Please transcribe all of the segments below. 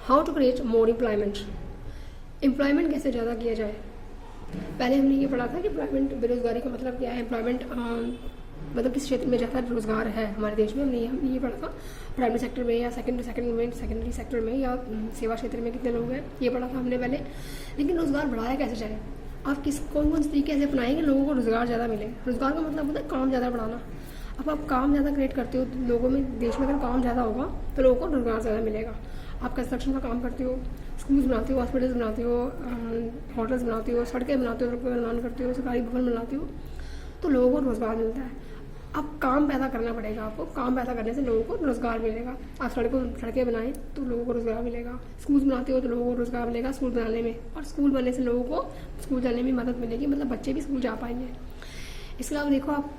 How to create more employment, employment कैसे ज़्यादा किया जाए। पहले हमने ये पढ़ा था कि एम्प्लॉयमेंट, बेरोजगारी का मतलब क्या है, एम्प्लॉयमेंट मतलब किस क्षेत्र में ज़्यादा रोजगार है हमारे देश में। हमने ये पढ़ा था प्राइमरी सेक्टर में या सेकेंडरी सेक्टर में या सेवा क्षेत्र में कितने लोग हैं, ये पढ़ा था हमने पहले। लेकिन रोजगार बढ़ाया कैसे जाए, आप कौन कौन से तरीके ऐसे अपनाएंगे लोगों को रोजगार ज़्यादा मिले। रोजगार का मतलब होता है काम ज़्यादा बढ़ाना। अब आप काम ज़्यादा क्रिएट करते हो तो लोगों में, देश में अगर काम ज़्यादा होगा तो लोगों को रोजगार ज़्यादा मिलेगा। आप कंस्ट्रक्शन का काम करते हो, स्कूल्स बनाते हो, हॉस्पिटल्स बनाते हो, होटल्स बनाते हो, सड़कें बनाते हो, सड़कों का निर्माण करते हो, सरकारी भवन बनाते हो, तो लोगों को रोजगार मिलता है। अब काम पैदा करना पड़ेगा आपको, काम पैदा करने से लोगों को रोजगार मिलेगा। आप सड़कें बनाएं तो लोगों को रोजगार मिलेगा, स्कूल बनाते हो तो लोगों को रोजगार मिलेगा स्कूल बनाने में, और स्कूल बनने से लोगों को स्कूल जाने में मदद मिलेगी, मतलब बच्चे भी स्कूल जा पाएंगे। इसके अलावा देखो आप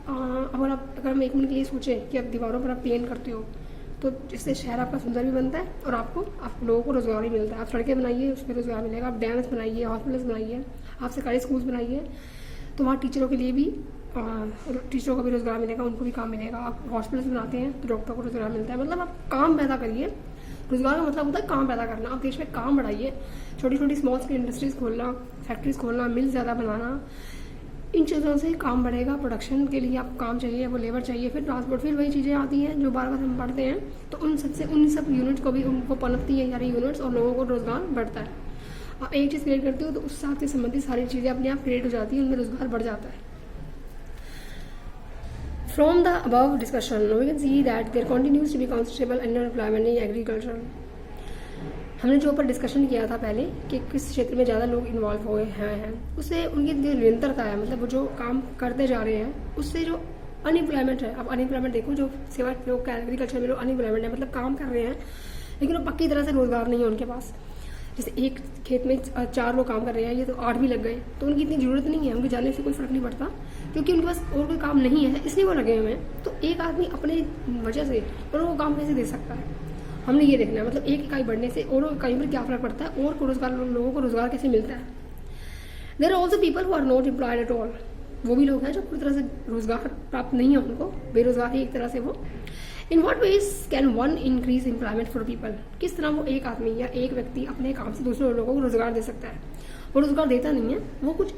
अगर हम 1 मिनट के लिए सोचें कि आप दीवारों पर आप पेंट करते हो तो जिससे शहर आपका सुंदर भी बनता है और आप लोगों को रोजगार भी मिलता है। आप सड़कें बनाइए, उसमें रोजगार मिलेगा। आप डैम्स बनाइए, हॉस्पिटल्स बनाइए, आप सरकारी स्कूल्स बनाइए, तो वहाँ टीचरों के लिए भी टीचरों को भी रोजगार मिलेगा, उनको भी काम मिलेगा। आप हॉस्पिटल्स बनाते हैं तो डॉक्टर को रोजगार मिलता है। मतलब आप काम पैदा करिए। रोजगार का मतलब होता है काम पैदा करना। आप देश में काम बढ़ाइए, छोटी छोटी स्मॉल स्केल इंडस्ट्रीज खोलना, फैक्ट्रीज खोलना, मिल ज़्यादा बनाना, इन चीज़ों से काम बढ़ेगा। प्रोडक्शन के लिए आपको काम चाहिए, वो लेबर चाहिए, फिर ट्रांसपोर्ट, फिर वही चीज़ें आती हैं जो बार बार हम पढ़ते हैं। तो उन सब यूनिट्स को भी उनको पनपती है सारी यूनिट्स, और लोगों को रोजगार बढ़ता है। आप एक चीज़ क्रिएट करते हो तो उस साथ से संबंधित सारी चीज़ें अपने आप क्रिएट हो जाती है, उनमें रोजगार बढ़ जाता है। From the above discussion, we can see that there continues to be considerable underemployment in agriculture. हमने जो ऊपर डिस्कशन किया था पहले कि किस क्षेत्र में ज़्यादा लोग इन्वॉल्व हुए हैं, उससे उनकी जो निरंतरता है, मतलब वो जो काम करते जा रहे हैं, उससे जो अनएम्प्लॉयमेंट है। अब अनएम्प्लॉयमेंट देखो, जो सेवा लोग एग्रीकल्चर में लोग अनएम्प्लॉयमेंट है, मतलब काम कर रहे हैं लेकिन वो पक्की तरह से रोजगार नहीं है उनके पास। जैसे एक खेत में 4 लोग काम कर रहे हैं, ये तो 8 भी लग गए, तो उनकी इतनी ज़रूरत नहीं है, उनके जाने से कोई फर्क नहीं पड़ता क्योंकि उनके पास और कोई काम नहीं है, इसलिए वो लगे हुए हैं। तो एक आदमी अपने वजह से और वो काम कैसे दे सकता है, हमने ये देखना है। मतलब एक इकाई बढ़ने से और इकाई पर क्या फर्क पड़ता है, और को रोजगार, लोगों को रोजगार कैसे मिलता है। There are also people who are not employed at all, वो भी लोग हैं जो पूरी तरह से रोजगार प्राप्त नहीं है, उनको बेरोजगार है एक तरह से वो। In what veg can one increase employment for people, किस तरह वो एक आदमी या एक व्यक्ति अपने काम से दूसरे लोगों को रोजगार दे सकता है। वो रोजगार देता नहीं है, वो कुछ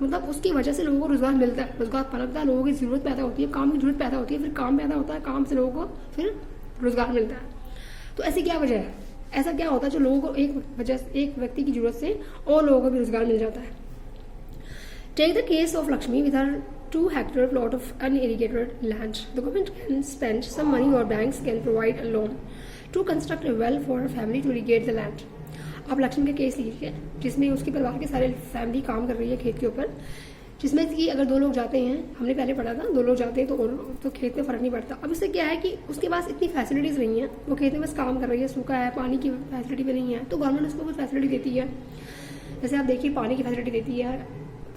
मतलब उसकी वजह से लोगों को रोजगार मिलता है, रोजगार पनपता है, लोगों की जरूरत पैदा होती है, काम की जरूरत पैदा होती है, फिर काम पैदा होता है, काम से लोगों को फिर रोजगार मिलता है। तो ऐसी क्या वजह है, ऐसा क्या होता है जो लोगों को एक व्यक्ति की जरूरत से और लोगों को भी रोजगार मिल जाता है। Take the case of Lakshmi with her 2 hectare plot of unirrigated land. The government can spend some money or banks can provide a loan to construct a well for a family to irrigate the land. आप लक्ष्मी का case लीजिए जिसमें उसके परिवार के सारे family काम कर रही है खेत के ऊपर, जिसमें कि अगर 2 लोग जाते हैं, हमने पहले पढ़ा था 2 लोग जाते हैं तो खेत में फर्क नहीं पड़ता। अब इससे क्या है कि उसके पास इतनी फैसिलिटीज नहीं है, वो खेत में बस काम कर रही है, सूखा है, पानी की फैसिलिटी भी नहीं है, तो गवर्नमेंट उसको कुछ फैसिलिटी देती है। जैसे आप देखिए पानी की फैसिलिटी देती है,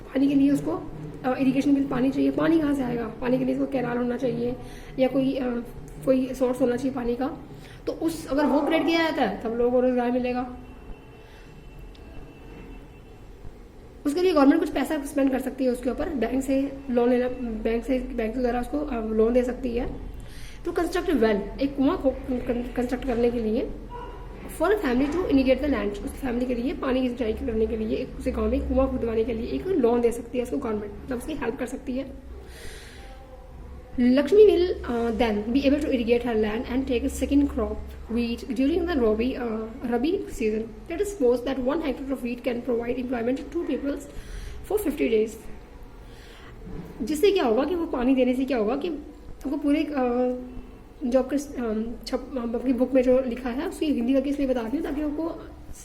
पानी के लिए उसको इरिगेशन के लिए पानी चाहिए, पानी कहाँ से आएगा, पानी के लिए इसको कैनाल होना चाहिए या कोई सोर्स होना चाहिए पानी का। तो अगर वो क्रिएट किया जाता है तब लोगों को रोजगार मिलेगा। उसके लिए गवर्नमेंट कुछ पैसा स्पेंड कर सकती है उसके ऊपर, बैंक से लोन लेना, बैंक द्वारा उसको लोन दे सकती है। टू कंस्ट्रक्ट वेल, एक कुआं को कंस्ट्रक्ट करने के लिए, for family to irrigate the land, उस फैमिली के लिए पानी की सिंचाई करने के लिए उसे गाँव में कुआं खुदवाने के लिए एक लोन दे सकती है उसको गवर्नमेंट, मतलब उसकी हेल्प कर सकती है। Lakshmi will then be able to irrigate her land and take a second crop, wheat, during the Rabi season. Let us suppose that 1 hectare of wheat can provide employment to 2 people for 50 days. जिससे क्या होगा कि वो पानी देने से क्या होगा कि आपको पूरे जो आपकी बुक में जो लिखा है उसकी हिंदी करके इसलिए बता रही हूँ ताकि आपको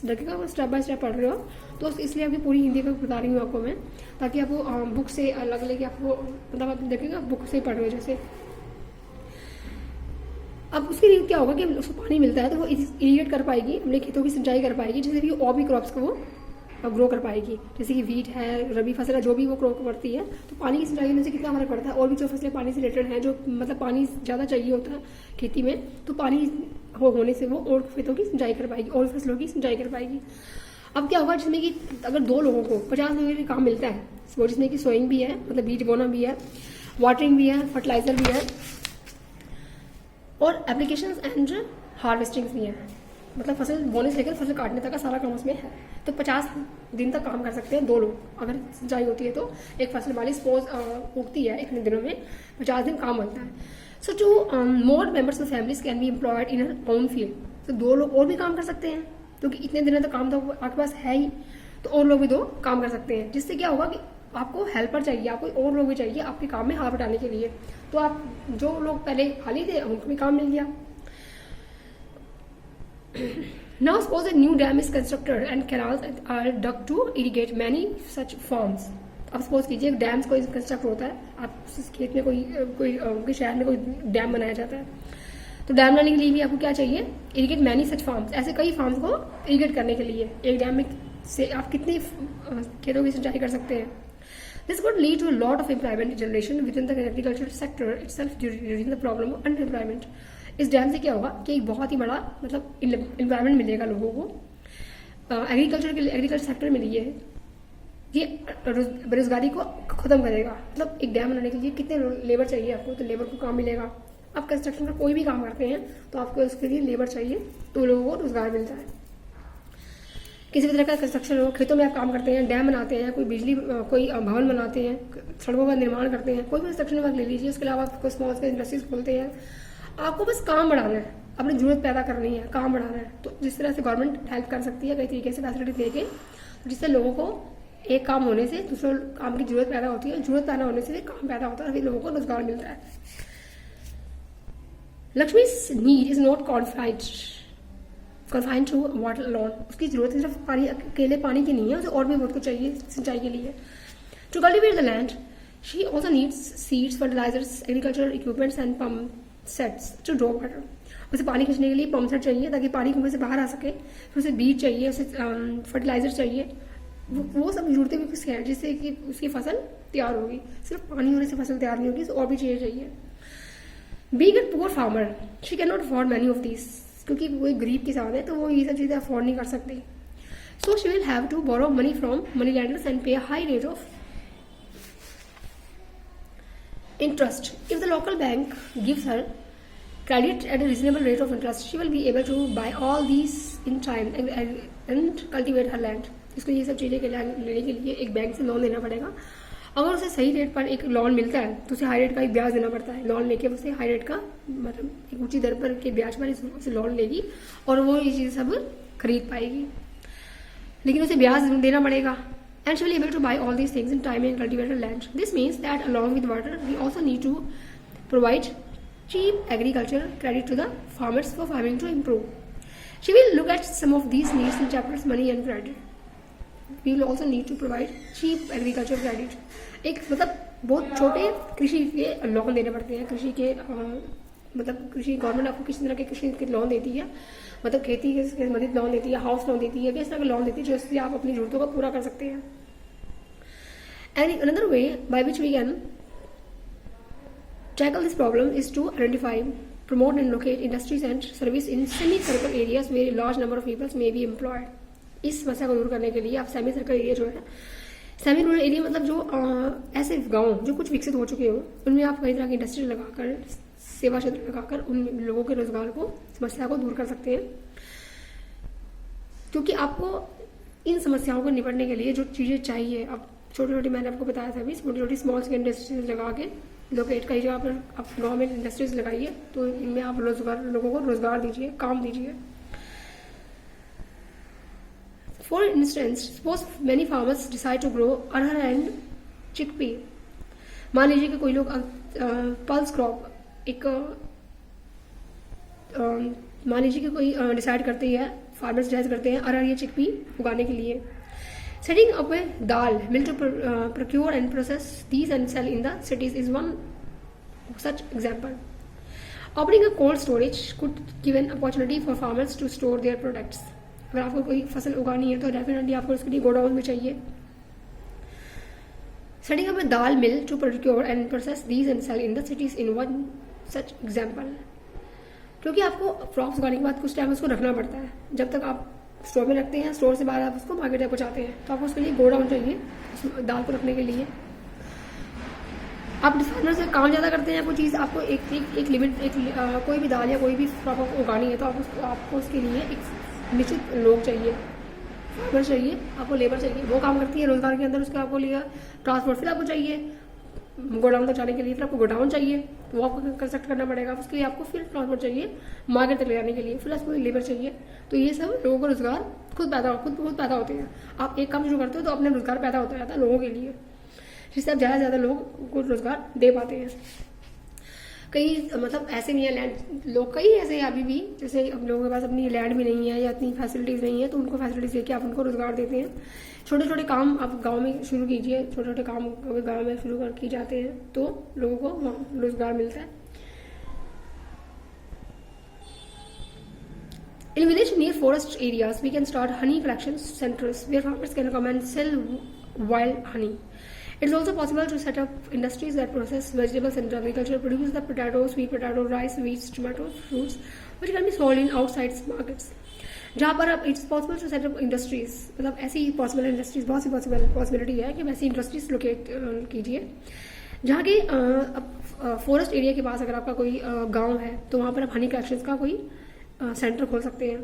लगेगा स्टेप बाय स्टेप पढ़ रहे हो, तो इसलिए आपकी पूरी हिंदी का बता रही हूँ आपको मैं, ताकि आपको बुक से अलग लगे, आपको मतलब आप देखिएगा बुक से पढ़ रहे हो जैसे। अब उसके लिए क्या होगा कि उसको पानी मिलता है तो वो इरिगेट कर पाएगी, अपने खेतों की सिंचाई कर पाएगी, जैसे कि और भी क्रॉप्स को वो ग्रो कर पाएगी। जैसे कि वीट है, रबी फसल है, जो भी वो ग्रो करती है, तो पानी की सिंचाई होने से कितना फर्क पड़ता है। और भी जो फसलें पानी से रिलेटेड हैं, जो मतलब पानी ज़्यादा चाहिए होता है खेती में, तो पानी होने से वो और खेतों की सिंचाई कर पाएगी, और फसलों की सिंचाई कर पाएगी। अब क्या होगा जिसमें कि अगर 2 लोगों को 50 लोगों का काम मिलता है, वो जिसमें कि सोइंग भी है, मतलब बीज बोना भी है, वाटरिंग भी है, फर्टिलाइजर भी है, और एप्लीकेशन एंड हार्वेस्टिंग भी है। मतलब फसल बोने से लेकर फसल काटने तक का सारा काम उसमें है। तो 50 दिन तक काम कर सकते हैं 2 लोग। अगर सिंचाई होती है तो एक फसल वाली सपोज उगती है इतने दिनों में 50 दिन काम बनता है। So two more members of families can be employed in a own field. तो 2 लोग और भी काम कर सकते हैं क्योंकि इतने दिनों तक काम तो आपके पास है ही, तो और लोग भी 2 काम कर सकते हैं। जिससे क्या होगा कि आपको हेल्पर चाहिए, आपको और लोग भी चाहिए आपके काम में हाथ बटाने के लिए। तो आप जो लोग पहले खाली थे उनको भी काम मिल गया। Now suppose a new dam is constructed and canals are dug to irrigate many such farms. अब सपोज कीजिए डैम्स कोई कंस्ट्रक्ट होता है, आप खेत में कोई शहर में कोई डैम बनाया जाता है, तो डैम बनाने के लिए भी आपको क्या चाहिए, इरिगेट मैनी सच फार्म्स, ऐसे कई फार्म्स को इरिगेट करने के लिए एक डैम में से आप कितनी खेतों की सिंचाई कर सकते हैं। This could lead to lot of employment generation within the agriculture sector itself during the problem of unemployment. इस डैम से क्या होगा कि एक बहुत ही बड़ा मतलब एम्प्लॉयमेंट मिलेगा लोगों को एग्रीकल्चर सेक्टर में। ये बेरोजगारी को खत्म करेगा। मतलब एक डैम बनाने के लिए कितने लेबर चाहिए आपको, तो लेबर को काम मिलेगा। आप कंस्ट्रक्शन का कोई भी काम करते हैं तो आपको उसके लिए लेबर चाहिए, तो लोगों को रोजगार मिलता है। किसी भी तरह का कंस्ट्रक्शन हो, खेतों में आप काम करते हैं, डैम बनाते हैं, कोई भवन बनाते हैं, सड़कों का निर्माण करते हैं, कोई भी कंस्ट्रक्शन वर्क ले लीजिए। उसके अलावा आप स्मॉल स्केल इंडस्ट्रीज खोलते हैं। आपको बस काम बढ़ाना है, अपनी जरूरत पैदा करनी है, काम बढ़ाना है। तो जिस तरह से गवर्नमेंट हेल्प कर सकती है कई तरीके से फैसिलिटी देके, जिससे लोगों को एक काम होने से दूसरे काम की जरूरत पैदा होती है, जरूरत पैदा होने से काम पैदा होता है, फिर लोगों को रोजगार मिलता है। Lakshmi's need is not confined to water alone. उसकी जरूरत सिर्फ पानी, अकेले पानी की नहीं है, उसे और भी बहुत कुछ चाहिए सिंचाई के लिए। To cultivate the land she also needs seeds, fertilisers, agricultural equipments and pump sets to draw water. उसे पानी खींचने के लिए पंप सेट चाहिए ताकि पानी कुएं से बाहर आ सके। फिर उसे बीज चाहिए, उसे फर्टिलाइजर चाहिए। वो सब जरूरतें भी उसकी हैं जिससे कि उसकी फसल तैयार होगी। सिर्फ पानी होने से फसल तैयार नहीं होगी, और भी चीजें चाहिए। Being a poor farmer she can not afford many of these. क्योंकि वो एक गरीब किसान है तो वो ये सब चीजें अफोर्ड नहीं कर सकती। So she will have to borrow money from money lenders and pay high rate of interest. If the local bank gives her credit at a reasonable rate of interest, she will be able to buy all these in time and cultivate her land. इसको ये सब चीज़ें लेने के लिए एक bank से loan लेना पड़ेगा। अगर उसे सही रेट पर एक लोन मिलता है तो उसे हाई रेट का एक ब्याज देना पड़ता है। लोन लेके उसे हाई रेट का मतलब एक ऊंची दर पर के ब्याज पर उसे लोन लेगी और वो ये चीज़ सब खरीद पाएगी, लेकिन उसे ब्याज देना पड़ेगा। And she will be able to buy all these things in time and cultivate her land. This means that along with water, we also need to provide cheap agriculture credit to the farmers for farming to improve. She will look at some of these needs in chapters money and credit. We will also need to provide cheap agriculture credit. एक मतलब बहुत छोटे कृषि के loan देने पड़ते हैं। कृषि के मतलब कृषि गवर्नमेंट आपको किसी तरह के कृषि के लोन देती है, मतलब खेती के संबंधित लोन देती है, हाउस लोन देती है, किस तरह का लोन देती है जिससे आप अपनी जरूरतों को पूरा कर सकते हैं। And another way by which we can tackle this problem is to identify, promote and locate industries and service in semi circle areas where large number of peoples may be employed. इस समस्या को दूर करने के लिए आप semi circle area जो है, सेमी रूरल एरिया मतलब जो ऐसे गांव जो कुछ विकसित हो चुके हो, उनमें आप कई तरह की इंडस्ट्री लगाकर, सेवा क्षेत्र लगाकर उन लोगों के रोजगार को, समस्या को दूर कर सकते हैं। क्योंकि आपको इन समस्याओं को निपटने के लिए जो चीजें चाहिए, अब छोटी छोटी मैंने आपको बताया था अभी, छोटी छोटी स्मॉल स्केल इंडस्ट्रीज लगा के लोकेट कई जगह पर आप गाँव में इंडस्ट्रीज लगाइए, तो इनमें आप रोजगार, लोगों को रोजगार दीजिए, काम दीजिए। For instance, suppose many farmers decide to grow arhar and chickpea. मान लीजिए कि कोई लोग पल्स क्रॉप एक मान लीजिए कि कोई डिसाइड करते हैं, फार्मर्स डिसाइड करते हैं अरहर या चिकपी उगाने के लिए। Setting up a dal mill to procure and process these and sell in the cities is one such example. Opening a cold storage could give an opportunity for farmers to store their products. अगर आपको कोई फसल उगानी है तो definitely आपको उसके लिए गोडाउन भी चाहिए। Setting up a dal mill to procure and process these and sell in the cities in one such example. क्योंकि आपको क्रॉप्स उगाने के बाद कुछ टाइम उसको रखना पड़ता है, जब तक आप स्टोर में रखते हैं, स्टोर से बाहर आप उसको मार्केट तक पहुँचाते हैं, तो आपको उसके लिए गोडाउन चाहिए दाल को रखने के लिए। आप फार्मर से काम ज़्यादा करते हैं, कोई चीज़ आपको एक लिमिट कोई भी दाल या कोई भी क्रॉप उगानी है तो आपको उसके लिए एक निश्चित लोग चाहिए, फार्मर चाहिए, आपको लेबर चाहिए, वो काम करती है रोजगार के अंदर। उसके आपको लिया ट्रांसपोर्ट फिर आपको चाहिए गोडाउन तक जाने के लिए, फिर आपको गोडाउन चाहिए वो आपको कंस्ट्रक्ट करना पड़ेगा, उसके लिए आपको फिर ट्रांसपोर्ट चाहिए मार्केट तक ले जाने के लिए, फिर आपको लेबर चाहिए। तो ये सब लोगों को रोजगार खुद पैदा होते हैं। आप एक काम शुरू करते हो तो अपने रोजगार पैदा होता रहता है लोगों के लिए, जिससे आप ज़्यादा से ज़्यादा लोगों को रोजगार दे पाते हैं। कई मतलब ऐसे भी हैं लैंड लोग, कई ऐसे हैं अभी भी, जैसे अब लोगों के पास अपनी लैंड भी नहीं है या इतनी फैसिलिटीज़ नहीं है, तो उनको फैसिलिटीज़ देके आप उनको रोजगार देते हैं। छोटे छोटे काम आप गांव में शुरू कीजिए, छोटे छोटे काम गांव में शुरू कर किए जाते हैं तो लोगों को रोजगार मिलता है। In village near forest areas, we can start honey collection centers where farmers can come and sell wild honey. It's also possible to set up industries that process vegetables and agriculture, produce the potato, sweet potato, rice, wheat, tomatoes, fruits, which can be sold in outside markets. जहाँ पर आप it's possible to set up industries, मतलब ऐसी possible industries, बहुत सी possibility है कि वैसी industries locate कीजिए जहाँ की फॉरेस्ट एरिया के पास अगर आपका कोई गांव है तो वहाँ पर आप हनी कलेक्शन का कोई सेंटर खोल सकते हैं,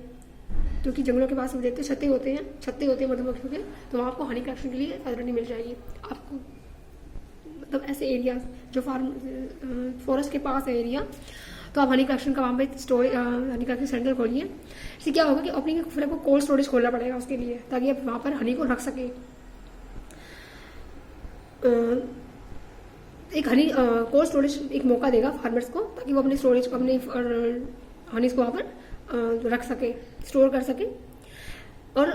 क्योंकि जंगलों के पास देखते छत्ते होते हैं मधुमक्खियों के, तो वहाँ आपको हनी कलेक्शन के लिए फैसिलिटी मिल जाएगी आपको। मतलब ऐसे एरिया जो फॉरेस्ट के पास है एरिया, तो आप हनी कलेक्शन का वहाँ पे हनी कलेक्शन सेंटर खोलिए। इससे क्या होगा कि अपनी फिर आपको कोल्ड स्टोरेज खोलना पड़ेगा उसके लिए, ताकि आप वहाँ पर हनी को रख सकें। एक हनी कोल्ड स्टोरेज एक मौका देगा फार्मर्स को, ताकि वो अपनी स्टोरेज को अपने हनीज को वहाँ पर रख सके, स्टोर कर सके। और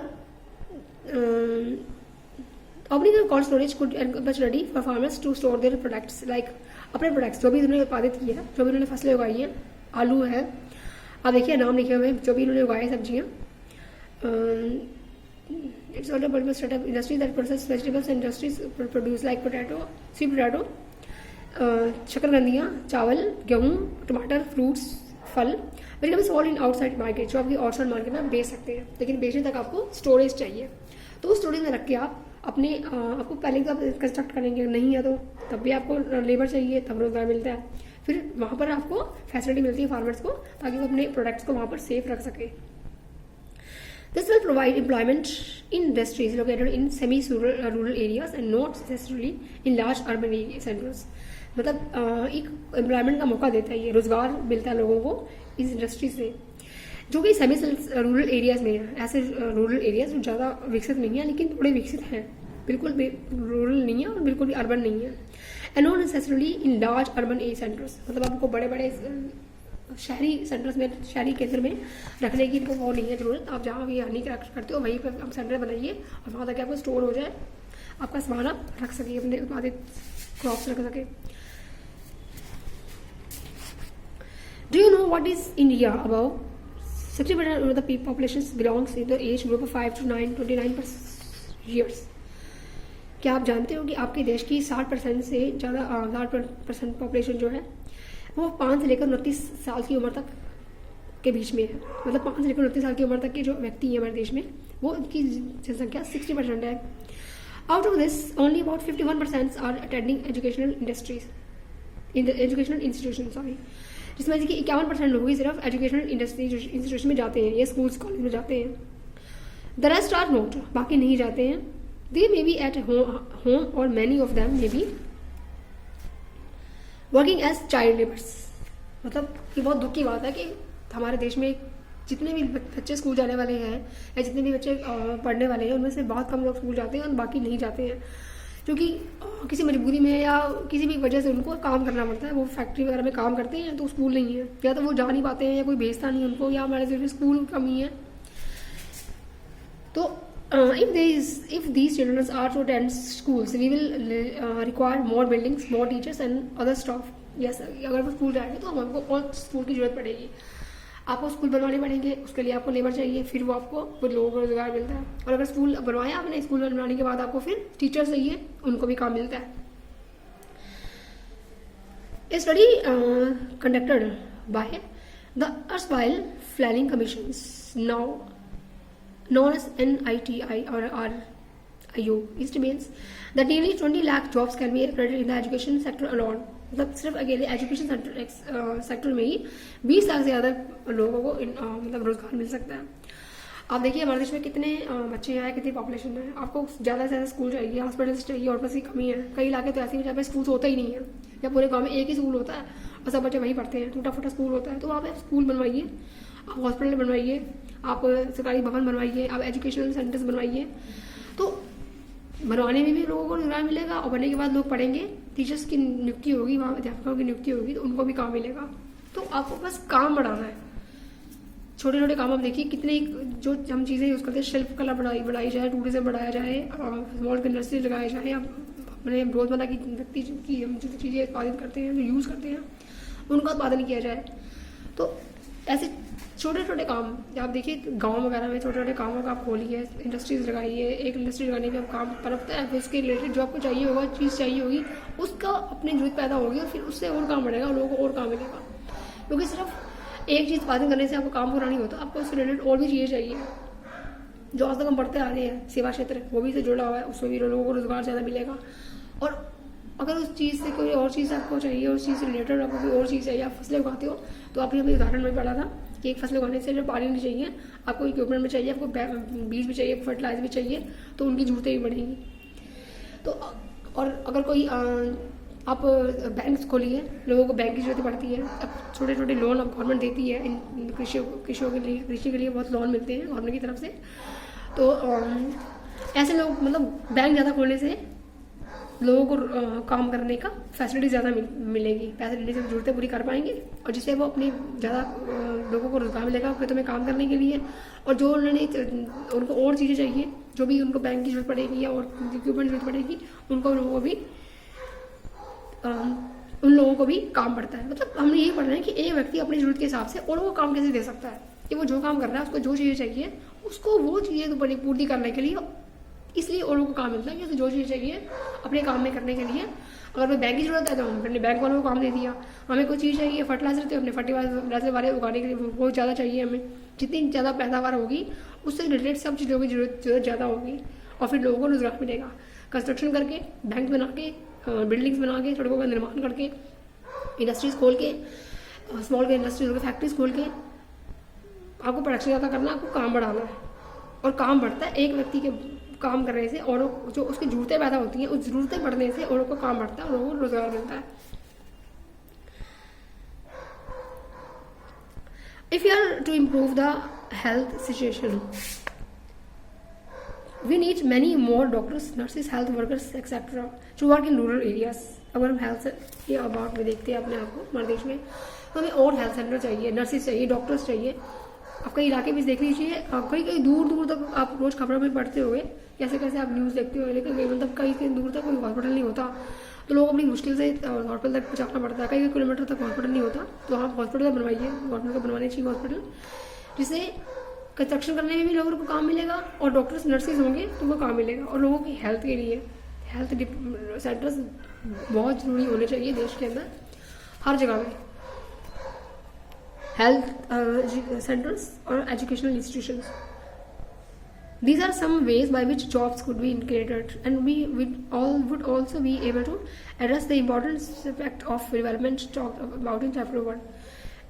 अपनी cold storage could much ready for farmers to store their products, like अपने प्रोडक्ट्स जो भी उन्होंने उत्पादित किए हैं, जो भी उन्होंने फसलें उगाई हैं, आलू है, आप देखिए नाम लिखे हुए जो भी उन्होंने उगाए सब्जियाँ। It's also possible set up industry that process vegetables industries produce like potato, sweet potato, शकरकंदियाँ, चावल, गेहूँ, टमाटर, फ्रूट्स, फल, which can be sold in outside market, जो आपकी आउटसाइड मार्केट में बेच सकते हैं, लेकिन बेचने तक आपको स्टोरेज चाहिए। तो उस स्टोरेज में रख के आप अपने आपको पहले तो आप कंस्ट्रक्ट करेंगे, नहीं है तो तब भी आपको लेबर चाहिए, तब रोजगार मिलता है। फिर वहाँ पर आपको फैसिलिटी मिलती है फार्मर्स को, ताकि वो अपने प्रोडक्ट्स को वहाँ पर सेफ रख सके। This will provide employment in industries located in semi rural areas and not necessarily in large urban centres. मतलब एक एम्प्लॉयमेंट का मौका देता है, ये रोजगार मिलता है लोगों को इस इंडस्ट्री से, जो कि सेमी रूरल एरियाज में है। ऐसे रूरल एरियाज जो ज़्यादा विकसित नहीं है लेकिन थोड़े विकसित हैं, बिल्कुल भी रूरल नहीं है और बिल्कुल भी अर्बन नहीं है। And not necessarily in large urban A centres, मतलब आपको बड़े बड़े शहरी सेंटर्स में, शहरी केंद्र में रखने की इनको वो नहीं है जरूरत। आप जहाँ भी हनी क्रैफ्ट करते हो वहीं पर आप सेंटर बनाइए और वहाँ तक आपको स्टोर हो जाए, आपका सामान आप रख सके, अपने उत्पादित क्रॉप्स रख सके। Do you know what is India? About 60% of the population belongs in the age group of 5 to 29 years. क्या आप जानते हो कि आपके देश की 60% से ज़्यादा 60% पॉपुलेशन जो है वो 5 से लेकर 29 साल की उम्र तक के बीच में है। मतलब 5 से लेकर 29 साल की उम्र तक के जो व्यक्ति हैं हमारे देश में, वो उनकी जनसंख्या 60% है। Out of this only about 51% are attending educational institution, sorry, जिसमें से कि 51% लोग ही सिर्फ एजुकेशनल इंस्टीट्यूशन में जाते हैं या स्कूल्स कॉलेज में जाते हैं। द रेस्ट आर नॉट, बाकी नहीं जाते हैं। They may be at home or many of them may be working as child labours. मतलब ये बहुत दुख की बात है कि हमारे देश में जितने भी बच्चे स्कूल जाने वाले हैं या जितने भी बच्चे पढ़ने वाले हैं, उनमें से बहुत कम लोग स्कूल जाते हैं और बाकी नहीं जाते हैं, क्योंकि किसी मजबूरी में या किसी भी वजह से उनको काम करना पड़ता है। वो फैक्ट्री वगैरह में काम करते हैं तो स्कूल नहीं है, या तो वो जा नहीं पाते हैं या कोई भेजता नहीं उनको, या हमारे देश में स्कूल कमी है। तो if these children are to attend schools, we will require more buildings, more teachers and other staff. Yes, अगर वो स्कूल जाएंगे तो हमको और स्कूल की जरूरत पड़ेगी, आपको स्कूल बनवाने पड़ेंगे, उसके लिए आपको लेबर चाहिए, फिर वो आपको वो लोगों को रोजगार मिलता है। और अगर स्कूल बनवाया आपने, स्कूल बनवाने के बाद आपको फिर टीचर चाहिए, उनको भी काम मिलता है। A study conducted by the erstwhile Planning Commissions, now known as NITI or IO. It means that nearly 20 lakh jobs can be created in the education sector alone. मतलब सिर्फ अकेले एजुकेशन सेक्टर में ही 20 लाख से ज़्यादा लोगों को मतलब रोजगार मिल सकता है। आप देखिए हमारे देश में कितने बच्चे हैं, कितनी पॉपुलेशन है, आपको ज़्यादा से ज़्यादा स्कूल चाहिए, हॉस्पिटल्स चाहिए, और बस की कमी है। कई इलाके तो ऐसे हैं जहाँ पे स्कूल होता ही नहीं है, या पूरे गाँव में एक ही स्कूल होता है और सब बच्चे वहीं पढ़ते हैं, टूटा फूटा स्कूल होता है। तो वहाँ पे स्कूल बनवाइए, आप हॉस्पिटल बनवाइए, आप सरकारी भवन बनवाइए, आप एजुकेशनल सेंटर्स बनवाइए। तो बनवाने में भी लोगों को रोजगार मिलेगा और बनने के बाद लोग पढ़ेंगे, टीचर्स की नियुक्ति होगी, वहाँ अध्यापकों की नियुक्ति होगी, तो उनको भी काम मिलेगा। तो आपको बस काम बढ़ाना है, छोटे छोटे काम। आप देखिए कितने जो हम चीज़ें यूज़ करते हैं, शिल्प कला बढ़ाई जाए, टूरिज्म बढ़ाया जाए, स्मॉल इंडस्ट्री लगाई जाए, अपने रोजमर्रा की व्यक्ति की हम जो चीज़ें उत्पादित करते हैं, जो यूज़ करते हैं, उनका उत्पादन किया जाए। तो ऐसे छोटे छोटे काम आप देखिए गांव वगैरह में छोटे छोटे कामों का आप खोलिए, इंडस्ट्रीज लगाइए। एक इंडस्ट्री लगाने में काम पनपता है, फिर उसके रिलेटेड जो आपको चाहिए होगा, चीज़ चाहिए होगी, उसका अपनी जरूरत पैदा होगी और फिर उससे और काम बढ़ेगा, लोगों को और काम मिलेगा। क्योंकि सिर्फ एक चीज़ उत्पादन करने से आपको काम पूरा नहीं होता, आपको उससे रिलेटेड और भी चीज़ें चाहिए। जो आज तक हम बढ़ते आ रहे हैं, सेवा क्षेत्र वो भी से जुड़ा हुआ है, उसमें भी लोगों को रोजगार ज़्यादा मिलेगा। और अगर उस चीज़ से कोई और चीज़ आपको चाहिए, उस चीज़ से रिलेटेड आपको कोई और चीज़ चाहिए, आप फसलें उगाते हो, तो आपने अभी उदाहरण में पढ़ा था कि एक फसल उगाने से जो पानी नहीं चाहिए, आपको इक्विपमेंट में चाहिए, आपको बीज भी चाहिए, फर्टिलाइजर भी चाहिए, तो उनकी जरूरतें भी बढ़ेंगी। तो और अगर कोई आप बैंक खोलिए, लोगों को बैंक की जरूरत पड़ती है, अब छोटे छोटे लोन अब गवर्नमेंट देती है कृषियों के लिए, कृषि के लिए बहुत लोन मिलते हैं गवर्नमेंट की तरफ से। तो ऐसे लोग मतलब बैंक ज़्यादा खोलने से लोगों को काम करने का फैसिलिटी ज़्यादा मिलेगी, पैसे लेने से जरूरतें पूरी कर पाएंगे, और जिससे वो अपनी ज़्यादा लोगों को रोजगार मिलेगा खेतों में काम करने के लिए। और जो उनको और चीज़ें चाहिए, जो भी उनको बैंक की जरूरत पड़ेगी या और इक्विपमेंट जरूरत पड़ेगी, उनको लोगों भी उन लोगों को भी काम पड़ता है। मतलब हमने यही पढ़ना है कि एक व्यक्ति अपनी जरूरत के हिसाब से और वो काम कैसे दे सकता है, कि वो जो काम कर रहा है उसको जो चीज़ें चाहिए, उसको वो चीज़ें पूर्ति करने के लिए, इसलिए और लोगों को काम मिलता है कि जो चीज़ चाहिए अपने काम में करने के लिए। अगर हमें बैंक की जरूरत है तो हम अपने बैंक वालों को काम दे दिया, हमें कोई चीज़ चाहिए फर्टिलाइजर, तो अपने फर्टिलाइजर वाले उगाने के लिए बहुत ज़्यादा चाहिए हमें, जितनी ज़्यादा पैदावार होगी उससे रिलेटेड सब चीज़ों की जरूरत ज़्यादा होगी, और फिर लोगों को रोजगार मिलेगा। कंस्ट्रक्शन करके, बैंक बना के, बिल्डिंग्स बना के, सड़कों का निर्माण करके, इंडस्ट्रीज खोल के, स्मॉल के इंडस्ट्रीज फैक्ट्रीज खोल के, आपको प्रोडक्शन ज़्यादा करना है, आपको काम बढ़ाना है, और काम बढ़ता है एक व्यक्ति के काम करने से, और जो उसकी जरूरतें पैदा होती हैं, उस जरूरतें बढ़ने से औरों को काम बढ़ता है और लोगों को रोजगार मिलता है। If you are to improve the health situation, we need many more doctors, nurses, health workers, etc. to work in rural areas. अगर हम हेल्थ के अबाउट में देखते हैं अपने आप को हमारे देश में, तो हमें और हेल्थ सेंटर चाहिए, नर्सेज चाहिए, डॉक्टर्स चाहिए। आप कई इलाके में देख लीजिए, कई दूर दूर तक आप रोज खबरों में पढ़ते होंगे, कैसे कैसे आप न्यूज़ देखते हो, लेकिन मतलब कई दूर तक कोई हॉस्पिटल नहीं होता, तो लोग अपनी मुश्किल से हॉस्पिटल तक पहुँचाना पड़ता है। कई किलोमीटर तक हॉस्पिटल नहीं होता, तो आप हॉस्पिटल बनवाइए, गवर्नमेंट को बनवाने चाहिए हॉस्पिटल, जिससे कंस्ट्रक्शन करने में भी लोगों को काम मिलेगा, और डॉक्टर्स नर्सेज होंगे तो उनको काम मिलेगा। और लोगों की हेल्थ के लिए हेल्थ सेंटर्स बहुत ज़रूरी होने चाहिए देश के अंदर, हर जगह में हेल्थ सेंटर्स और educational institutions. These are some ways by which jobs could be created, and we would also be able to address the important aspect of development talked about in chapter 1.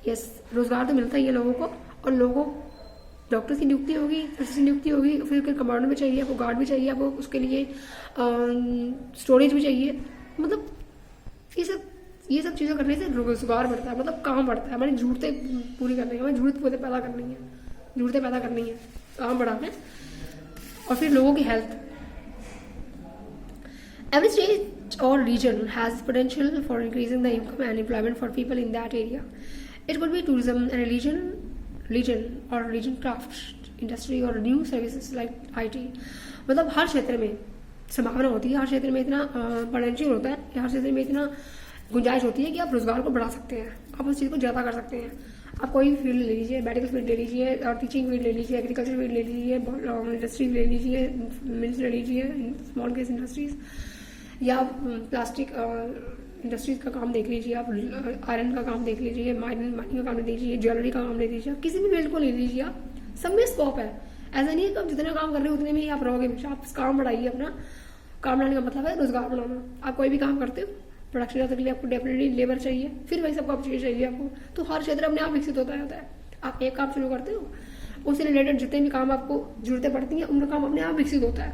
Yes, रोजगार तो मिलता ही है लोगों को, और लोगों doctors की नियुक्ति होगी, नर्सेस की नियुक्ति होगी, फिर कमांडो में चाहिए, आपको गार्ड भी चाहिए, आपको उसके लिए स्टोरेज भी चाहिए। मतलब ये सब चीज़ें करने से रोजगार बढ़ता है, मतलब काम बढ़ता है, हमारी जरूरतें पूरी करनी है, हमें जरूरत पैदा करनी है, काम बढ़ाना है, और फिर लोगों की health. Every state or region has potential for increasing the income and employment for people in that area. It could be tourism and religion craft industry or new services like IT. मतलब हर क्षेत्र में संभावना होती है, हर क्षेत्र में इतना potential होता है, हर क्षेत्र में इतना गुंजाइश होती है कि आप रोजगार को बढ़ा सकते हैं, आप उस चीज़ को ज़्यादा कर सकते हैं। आप कोई फील्ड ले लीजिए, मेडिकल फील्ड ले लीजिए, और टीचिंग फील्ड ले लीजिए, एग्रीकल्चर फील्ड ले लीजिए, इंडस्ट्री ले लीजिए, मिल्स ले लीजिए, स्मॉल केस इंडस्ट्रीज, या प्लास्टिक इंडस्ट्रीज का काम देख लीजिए, आप आयरन का काम देख लीजिए, माइनिंग का काम देख लीजिए, ज्वेलरी का काम ले लीजिए, किसी भी फील्ड को ले लीजिए, आप सब में स्कोप है। ऐसा नहीं है कि आप जितना काम कर रहे हो उतने में ही आप रहोगे हमेशा। आप काम बढ़ाइए अपना। काम बढ़ाने का मतलब है रोजगार बढ़ाना। आप कोई भी काम करते हो, प्रोडक्शन के लिए आपको डेफिनेटली लेबर चाहिए, फिर वही सब काम चाहिए आपको। तो हर क्षेत्र अपने आप विकसित होता है। आप एक काम शुरू करते हो, उससे रिलेटेड जितने भी काम आपको जरूरतें पड़ती हैं उनका काम अपने आप विकसित होता है।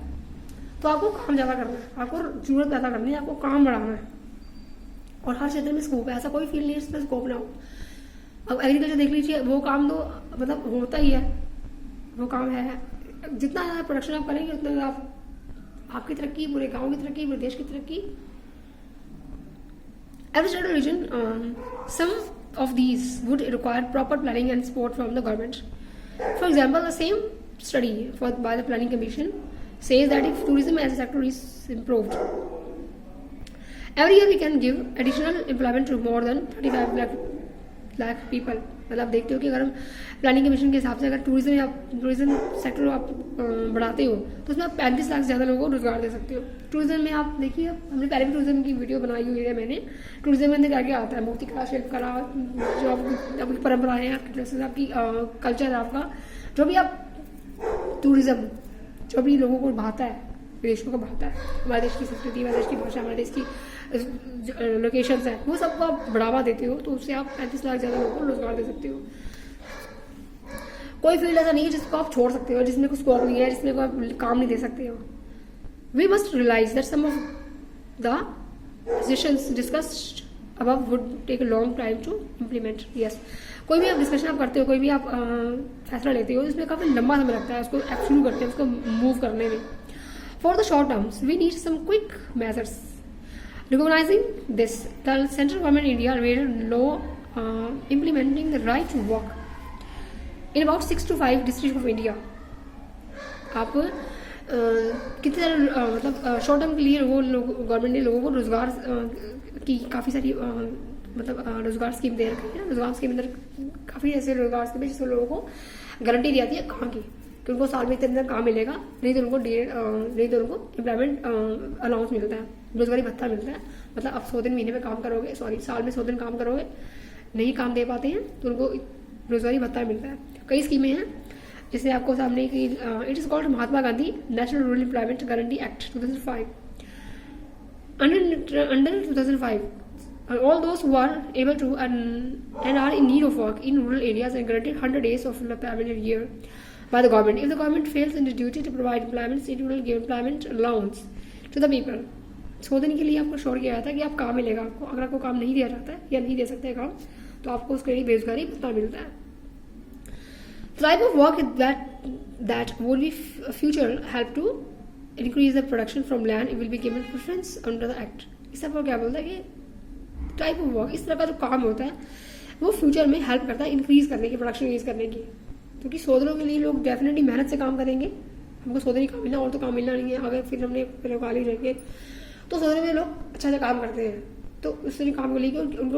तो आपको काम ज़्यादा करना है, आपको जरूरत पैदा करनी है, आपको काम बढ़ाना है। और हर क्षेत्र में स्कोप है, ऐसा कोई फील्ड नहीं है जिसमें स्कोप ना हो। अब एग्रीकल्चर देख लीजिए, वो काम तो मतलब होता ही है, वो काम है। जितना ज़्यादा प्रोडक्शन आप करेंगे उतना ज़्यादा आपकी तरक्की, पूरे गाँव की तरक्की, पूरे देश की तरक्की। Every state or region, some of these would require proper planning and support from the government. For example, the same study by the Planning Commission says that if tourism as a sector is improved, every year we can give additional employment to more than 35 lakh people. मतलब आप देखते हो कि अगर हम planning commission के हिसाब से अगर टूरिज्म सेक्टर आप बढ़ाते हो तो उसमें आप 35 लाख से ज़्यादा लोगों को रोजगार दे सकते हो। टूरिज्म में आप देखिए, हमने पहले भी टूरिज्म की वीडियो बनाई हुई है मैंने। टूरिज्म में अंदर क्या क्या आता है, मूर्ति कला, शिल्प कला, जो आपकी परंपराएं हैं, आपकी ड्रेसेस, आपकी कल्चर है आपका, जो भी आप टूरिज्म जो भी लोगों को भाता है, विदेशों को भाता है, हमारे देश की संस्कृति, हमारे देश की भाषा, हमारे देश की लोकेशंस हैं, वो सबको आप बढ़ावा देते हो तो उससे आप 35 लाख ज़्यादा लोगों को रोजगार दे सकते हो। कोई फील्ड ऐसा नहीं है जिसको आप छोड़ सकते हो, जिसमें कोई स्कोप नहीं है, जिसमें कोई आप काम नहीं दे सकते हो। We must realise that some of the suggestions discussed above would take a long time to implement. Yes, कोई भी आप डिस्कशन आप करते हो, कोई भी आप फैसला लेते हो, इसमें काफ़ी लंबा समय लगता है उसको शुरू करते हैं, उसको मूव करने में। For the short terms we need some quick measures. Recognizing this, the central government in India made a law implementing the right to work in about 6 to 5 districts of India. आप कितने सारे मतलब short term के लिए government ने लोगों को रोजगार की काफ़ी सारी मतलब रोजगार स्कीम दे रखी है। रोजगार स्कीम अंदर काफ़ी ऐसे रोजगार स्कीम है जिसमें लोगों को गारंटी दी जाती है काम की, कि उनको साल में इतने अंदर काम मिलेगा, नहीं तो उनको एम्प्लॉयमेंट अलाउंस मिलता है, रोजगारी भत्ता मिलता है। मतलब आप 100 दिन महीने में काम करोगे, साल में 100 दिन काम करोगे, नहीं काम दे पाते हैं तो उनको रोजगारी भत्ता मिलता है। कई स्कीमें हैं जिससे आपको सामने की it is called Mahatma Gandhi national rural employment guarantee act 2005। Under 2005 all those who are able to and are in need of work in rural areas are granted 100 days of employment a year by the government. If the government fails in its duty to provide employment, it will give employment allowance to the people. 100 दिन के लिए आपको sure किया जाता है कि आप काम मिलेगा आपको। अगर आपको काम नहीं दिया जाता है या नहीं दे सकते काम, तो आपको उसके लिए बेरोजगारी भत्ता मिलता है। Type of work that would be future help to increase the production from land will be given preference under the act. इस सब को क्या बोलता है कि टाइप ऑफ वर्क, इस तरह का जो काम होता है वो फ्यूचर में हेल्प करता है इंक्रीज करने की, प्रोडक्शन इंक्रीज करने की। क्योंकि 100 दिनों के लिए लोग डेफिनेटली मेहनत से काम करेंगे। हमको 100 दिन ही काम मिलना और तो काम मिलना नहीं है। अगर फिर हमने लगा ली रहेंगे तो 100 दिन में लोग अच्छा काम करते हैं, तो उससे काम को लेकर उनको